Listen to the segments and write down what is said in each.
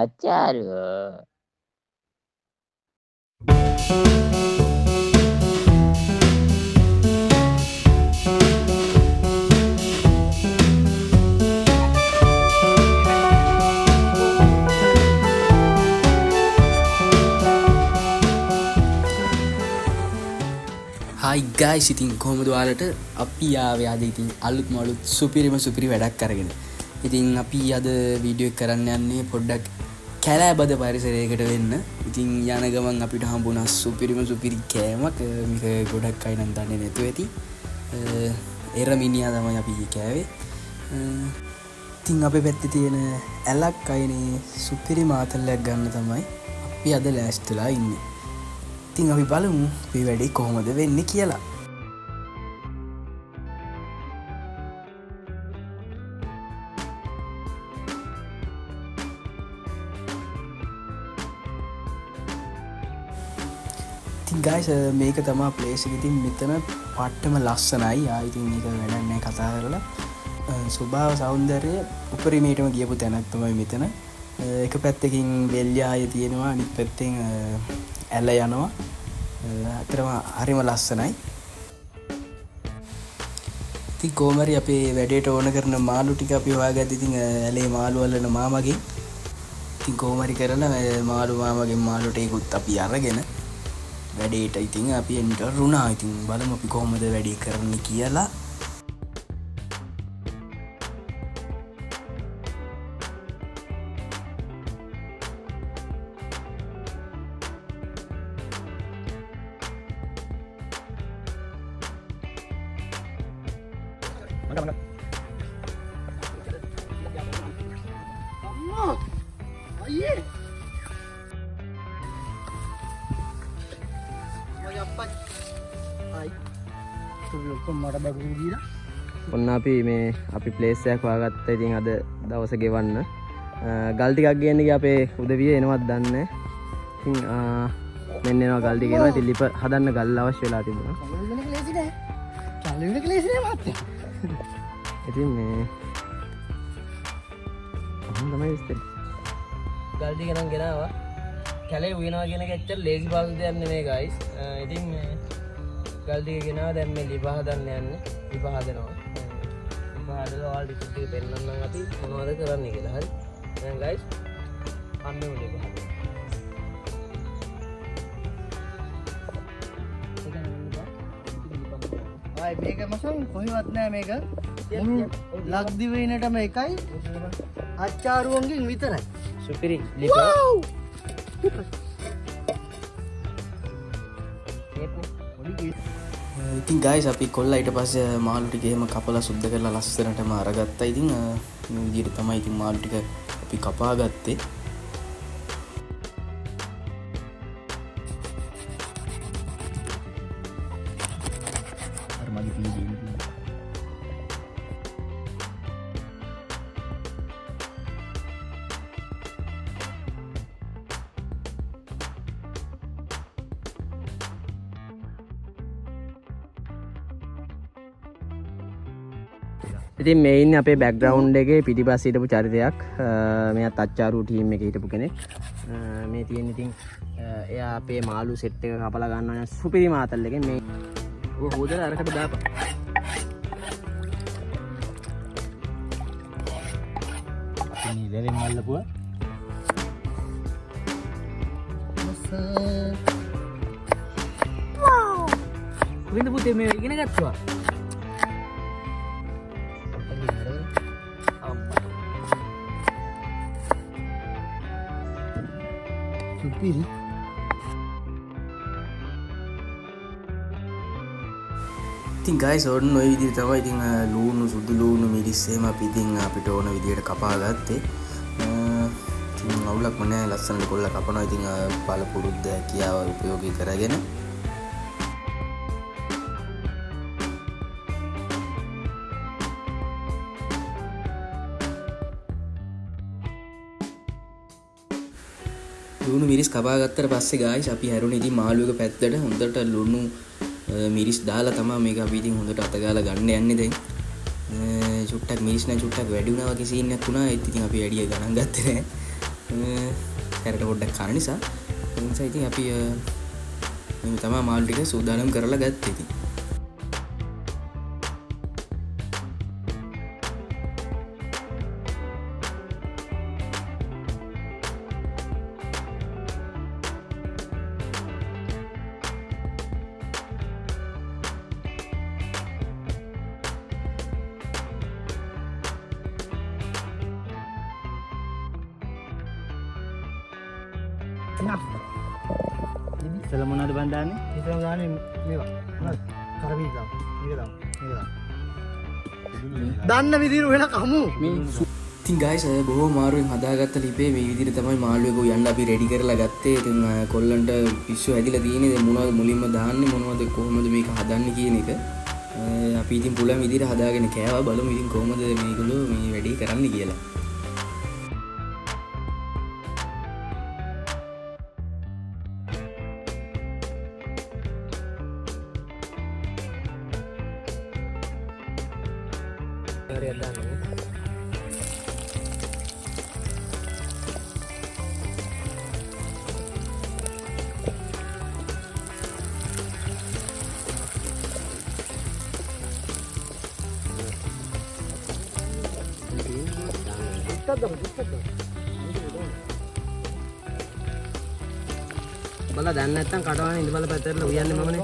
අච්චාරු Hi guys, ඉතින් කොහොමද ඔයාලට අපි ආවේ අද ඉතින් අලුත් සුපිරිම වැඩක් අරගෙන. ඉතින් අපි අද වීඩියෝ එක කරන්න යන්නේ පොඩ්ඩක් කැලෑබද පරිසරයකට වෙන්න. ඉතින් යන ගමන් අපිට හම්බුණා සුපිරි කෑමක්. මේක ගොඩක් අය නම් දන්නේ නැතුව ඇති. එරමිනියා තමයි අපි කෑවේ. ඉතින් අපේ පැත්තේ තියෙන ඇලක් අයනේ සුපිරි මාතලයක් ගන්න තමයි අපි අද ලෑස්තිලා ඉන්නේ. ඉතින් අපි බලමු මේ වැඩේ කොහොමද වෙන්නේ කියලා. ඉතින් guys මේක තමයි ප්ලේස් එක. ඉතින් මෙතන පට්ටම ලස්සනයි. ඉතින් මේක වැඩක් නැහැ කතා කරලා. ස්වභාව සෞන්දර්යය උපරිමයටම ගියපු තැනක් තමයි මෙතන. එක පැත්තකින් වෙල්යාය තියෙනවා, අනිත් පැත්තෙන් ඇල යනවා. අතරම හරිම ලස්සනයි. ඉතින් කොහමරි අපේ වැඩේට ඕන කරන මාළු ටික අපි හොයාගත්තා. ඉතින් ඇලේ මාළු වලන මාමගේ ඉතින් කොහමරි කරලා මාළු මාමගෙන් මාළු ටිකුත් අපි අරගෙන වැඩේට ඉතින් අපි එන්ට රුණා. ඉතින් බලමු අපි කොහොමද වැඩේ කරන්නේ කියලා. ඔන්න අපි ප්ලේස් එකක් හොයාගත්තා. ඉතින් අද දවස ගෙවන්න ගල් ටිකක් ගේන්න ගියා. අපේ උදවිය එනවත් දන්නේ නැහැ. ඉතින් මෙන්න එනවා ගල් ටික එනවා. ඉතින් ලිප හදන්න ගල් අවශ්‍ය වෙලා තිබුණා. ඉතින් මේ තමයි ඉස්තර ගල් ටික නම් ගෙනාවා. කැලේ උයනවා කියන එක ඇත්තට ලේසි පාසු දෙයක් නෙමෙයි guys. ඉතින් ගල් ටික ගෙනාවා. දැන් මේ ලිප හදන්න යන්නේ. ලිප හදනවා. ලිප හදලා ඔයාලට ටික පෙන්නන්නම් අපි මොනවද කරන්නේ කියලා. හරි. දැන් guys අන්නේ ලිප හදන්න. මේක මසන් කොහෙවත් නෑ. මේක ලක්දිවයිනටම එකයි අච්චාරුවන්ගෙන් විතරයි. සුපිරි ලිප. ඉතින් guys අපි කොල්ලා ඊට පස්සේ මාළු ටික එහෙම කපලා සුද්ධ කරලා ලස්සනටම අරගත්තා. ඉතින් මේ විදිහට තමයි ඉතින් මාළු ටික අපි කපා ගත්තේ. ඉතින් මේ ඉන්නේ අපේ බෑග්ග්‍රවුන්ඩ් එකේ පිටිපස්සේ හිටපු චරිතයක්. මෙයාත් අච්චාරු ටීම් එකේ හිටපු කෙනෙක්. මේ තියෙන ඉතින් එයා අපේ මාළු සෙට් එක කපලා ගන්නවා. සුපිරි මාතල් එකෙන් මේ ඔය හොදලා අරකට දාපන්. අපි නිලෙන් මල්ලපුවා. වව්. කොහෙන්ද පුතේ මේ ඉගෙන ගත්තා? සුපිරි. ඉතින් guys ඔන්න ඔය විදිහට තමයි ඉතින් ලූණු සුදු ලූණු මිරිස් එහෙම අපි ඉතින් අපිට ඕන විදිහට කපා ගත්තේ. ඉතින් අවුලක්ම නැහැ. ලස්සනට කොල්ල කපනවා. ඉතින් පළපුරුද්ද කියාව උපයෝගී කරගෙන ලුණු මිරිස් කපා ගත්තට පස්සේ guys අපි හැරුණේ ඉතින් මාළු එක පැත්තට හොඳට ලුණු මිරිස් දාලා තමයි මේක අපි ඉතින් හොඳට අත ගාලා ගන්න යන්නේ දැන්. චුට්ටක් මිරිස් නැ චුට්ටක් වැඩි වුණා වගේ සීන් එකක් වුණා. ඒත් ඉතින් අපි වැඩි ගණන් ගත්තේ නැහැ. හැරට පොඩ්ඩක් කන නිසා ඒ නිසා ඉතින් අපි මේ තමයි මාළු ටික සූදානම් කරලා ගත්තේ ඉතින්. ඉතල මොනවද බන් දාන්නේ? ඉතල දාන්නේ මේවා. මොනවද? කරවි දාමු. මේක දාමු. දන්න විදිහට වෙන කමු. ඉතින් guys බොහෝ මාරුවෙන් හදාගත්ත ලිපේ මේ විදිහට තමයි මාළුවෙක උයන්න අපි රෙඩි කරලා ගත්තේ. ඉතින් කොල්ලන්ට පිස්සු හැදිලා තියෙන්නේ. දැන් මොනවද මුලින්ම දාන්නේ මොනවද කොහොමද මේක හදන්නේ කියන එක. අපි ඉතින් පුළුවන් විදිහට හදාගෙන කෑවා. බලමු ඉතින් කොහොමද මේගොල්ලෝ මේ වැඩේ කරන්නේ කියලා. බලා දැන් නැත්තම් කටවහන ඉඳ බල පැත්තට උයන්නේ මමනේ.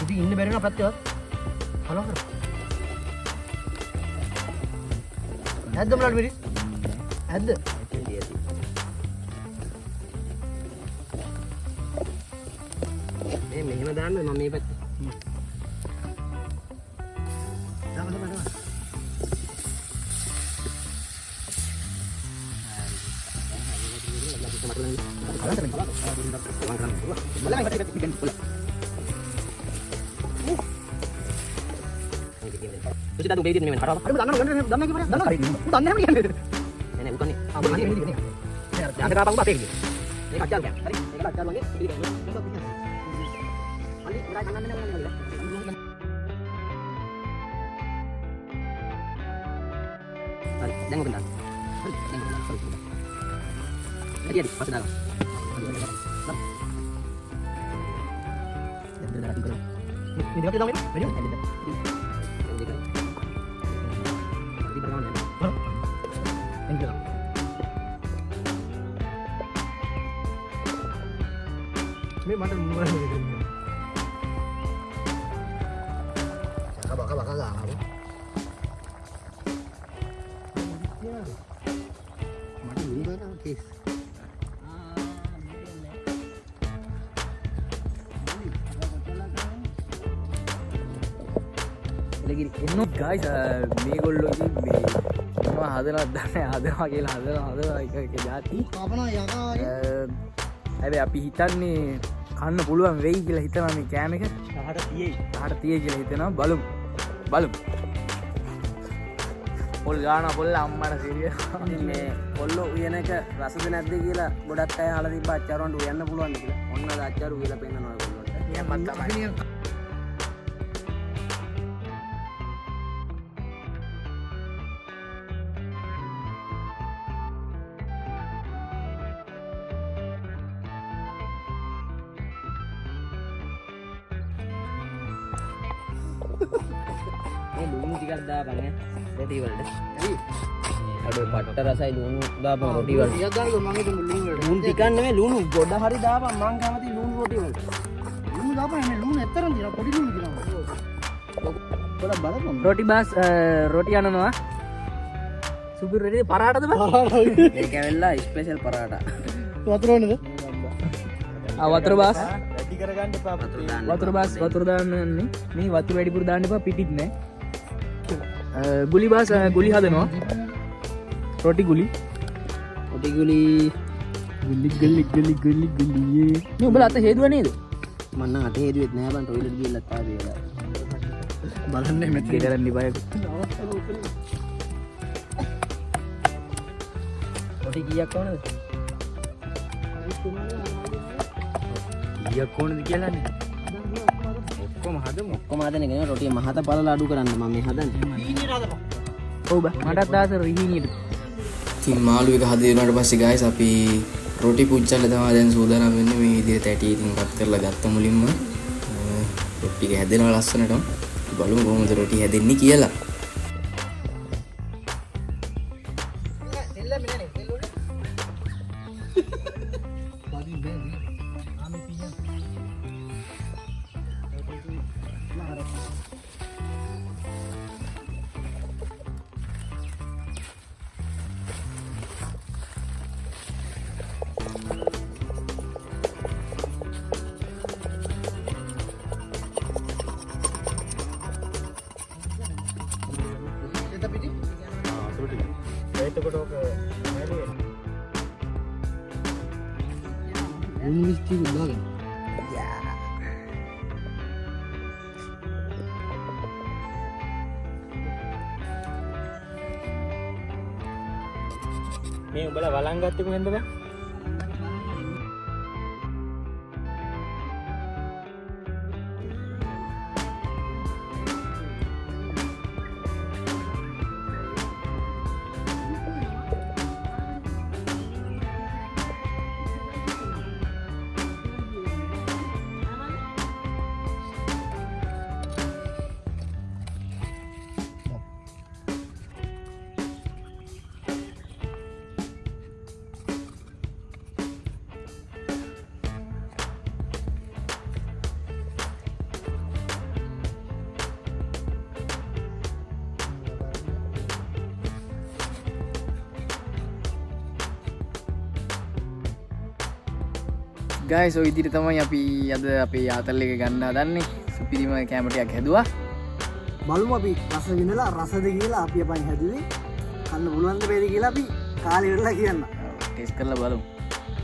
ඉතින් ඉන්න බැරි වෙනවා පැත්තවත්. හලෝ කර. ඇද්ද බලන්න මිරිස්. ඇද්ද? මේ මෙහෙම දාන්න මම මේ පැත්තේ. දාන්න. Terus kita tunggu ini nih, harap. අර දන්න කිව්වනේ. දන්න හරි. දන්න හැම කියන්නේ. Nenek bukan nih. ini. Jangan kenapa aku pakai gitu. Ini kacang kan? Tadi ini kacang lagi. Ini kan. Ali, udah jangan nenek lagi. Tadi, jangan bentar. Jadi pas dalam. Ini dia dong ini. Video. Ini mana mulai ini? Bakal apa? Mati dulu kan, guys. Lagi එන්නොත් guys මේගොල්ලෝ ඉතින් මේ මොනවා හදනවද දන්නේ හදනවා කියලා හදනවා එක જાති අපනා යකාගේ හැබැයි අපි හිතන්නේ කන්න පුළුවන් වෙයි කියලා හිතනවා මේ කෑම එක 10ට 30 කියලා හිතනවා බලමු පොල් ගාන පොල් අම්මට සිරිය ඉතින් මේ කොල්ලෝ උයන එක රසද නැද්ද කියලා ගොඩක් අය අහලා තිබ්බා අච්චාරුවන්ට උයන්න පුළුවන් කියලා. ඔන්න අද අච්චාරු කියලා පෙන්නනවා කොල්ලන්ට. නියමත් තමයි මේ ලුණු ටිකක් දාපන් ඈ රොටි වලට. ඇයි? අඩෝ පට්ට රසයි ලුණු දාපන් රොටි වලට. ටිකක් දාන්න මම හිතමු ලුණු වලට. ලුණු ටිකක් නෙමෙයි ලුණු ගොඩ හරි දාපන් මං කැමති ලුණු රොටි වලට. ලුණු දාපන් මේ ලුණු ඇත්තරම් දිනවා පොඩි ලුණු දිනවා. පොඩක් බලන්න. රොටි බාස් රොටි අනනවා සුපිරි රෙඩි පරාටද බා මේක ඇවිල්ලා ස්පෙෂල් පරාටා. වතුර ඕනද? වතුර බාස් වැඩි කරගන්න එපා. වතුර බාස් වතුර දාන්න යන්නේ මේ වතුර වැඩිපුර දාන්න එපා පිටිත් නෑ ගුලි බාස් ගුලි හදනවා රොටි ගුලි ගුලි මේ උඹලා අත හේදුව නේද මම නම් අත හේදුවෙත් නෑ බං ටොයිලට් ගිහලා ආවේ. බලන්නේ මෙතන ගෙදරන් ඉබය රොටි කීයක් ඕනද? කීයක් ඕනද කියලානේ. ඔක්කොම හදමු. ඔක්කොම හදන එක නේ රොටිය මහත පළල අඩු කරන්න මම මේ හදන්නේ. හීනියට හදපන්. ඔව් බා මටත් ආස රිහිනියට. ඉතින් මාළු එක හදේනාට පස්සේ guys අපි රොටි පුච්චන්න තමයි දැන් සූදානම් වෙන්නේ. මේ විදිහට ඇටි ඉතින් රත් කරලා ගත්ත මුලින්ම රොටි එක හැදෙනවා ලස්සනට. බලමු කොහොමද රොටි හැදෙන්නේ කියලා. එතකොට ඔක හැදෙන්නේ. මිස්ටි ගාගෙන. මේ උඹලා වළං ගත්තේ කොහෙන්ද බං? guys ඔය විදිහට තමයි අපි අද අපේ ආතල් එක ගන්න හදන්නේ. සුපිරිම කැමරටයක් හැදුවා. බලමු අපි රස විඳලා රසද කියලා අපි අපයි හැදුවේ. කන්න පුළුවන් ද බැරි කියලා අපි කාලේ ඉවරලා කියන්න. ටෙස්ට් කරලා බලමු.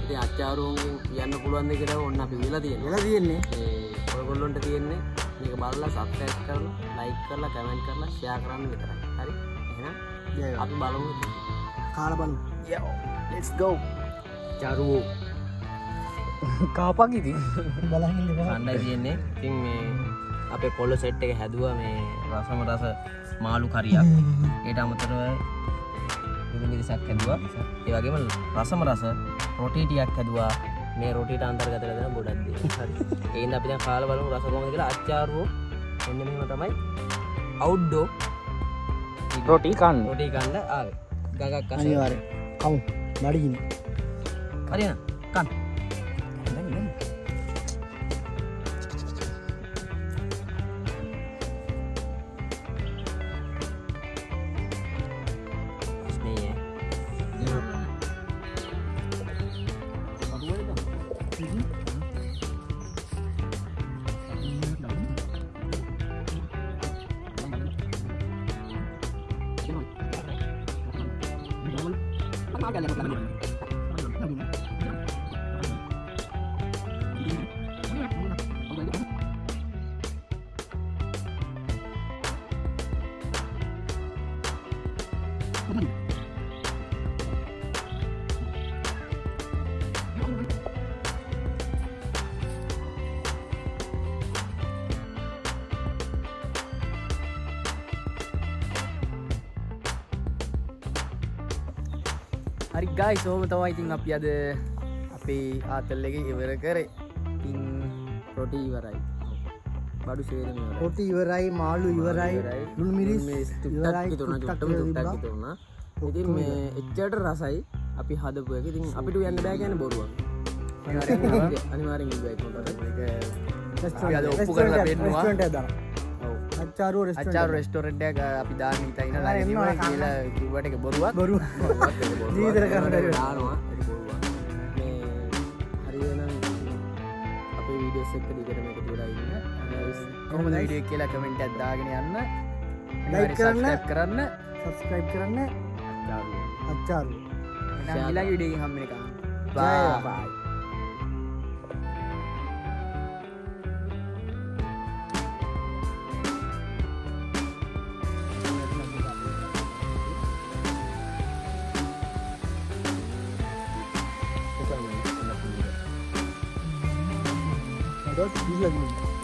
ඉතින් අච්චාරුවන්ගෙන් කියන්න පුළුවන් ද කියලා ඕන්න අපි වෙලා තියෙනවා. වෙලා තියෙන්නේ. ඒ ඔයගොල්ලොන්ට තියෙන්නේ මේක බලලා subscribe කරලා, like කරලා, comment කරලා, share කරන්න විතරයි. හරි? එහෙනම් අපි බලමු. කාලා බලමු. Yo, let's go. චාරුවෝ කාපන් ඉතින්. බලන් ඉන්න බෑ. කණ්ඩායි තියෙන්නේ. ඉතින් මේ අපේ පොල්ල සෙට් එක හැදුවා මේ රසම රස මාළු කරියක්. ඒට අමතරව මිරිසක් හැදුවා. ඒ වගේම රසම රස රොටි ටිකක් හැදුවා. මේ රොටිට අන්තර්ගත කරලා දෙන ගොඩක් දේ. හරි. ඒින්ද අපි දැන් කාලා බලමු රස කොහොමද කියලා. අච්චාරුවෝ මෙන්න මෙහෙම තමයි outdoor රොටි කන්න. රොටි කන්න ආවේ. ගගක් අස. අනිවාර්යෙන්. කමු. බඩගින්න. හරියන කන්න. හරි guys ඔහොම තමයි ඉතින් අපි අද අපේ ආතල් එක ඉවර කරේ. ඉතින් රොටි ඉවරයි. බඩු සේරම ඉවරයි. රොටි ඉවරයි, මාළු ඉවරයි, ලුණු මිරිස් ඉවරයි. ඉතින් මේ එච්චරට රසයි අපි හදපු එක. ඉතින් අපිට යන්න බෑ කියන්නේ බොරුවක්. අනිවාර්යෙන් ඉන්න බෑ කොහොමද? අපි අද ඔප්පු කරලා පෙන්නවා. රෙස්ටොරන්ට් එක දානවා. ඔව්. අච්චාරුව රෙස්ටොරන්ට්. අච්චාරු රෙස්ටෝරන්ට් එක අපි දාන්න හිතා ඉන්නවා. කියලා කිව්වට ඒක බොරුවක්. බරුව. ජීවිතේ කරන්න බැරි වෙනවා. දානවා. ඒක බොරුවක්. මේ හරියනම් අපේ වීඩියෝස් එක දිගටම එකතු වෙලා ඉන්න. කොහොමද වීඩියෝ එක කියලා කමෙන්ට් එකක් දාගෙන යන්න. Like කරන්න. subscribe කරන්න. subscribe කරන්න. අච්චාරුව. එහෙනම් ඊළඟ වීඩියෝ එකකින් හම්බ වෙනකම්. Bye. bye. ඊට පස්සේ කිසිලා තියෙනවා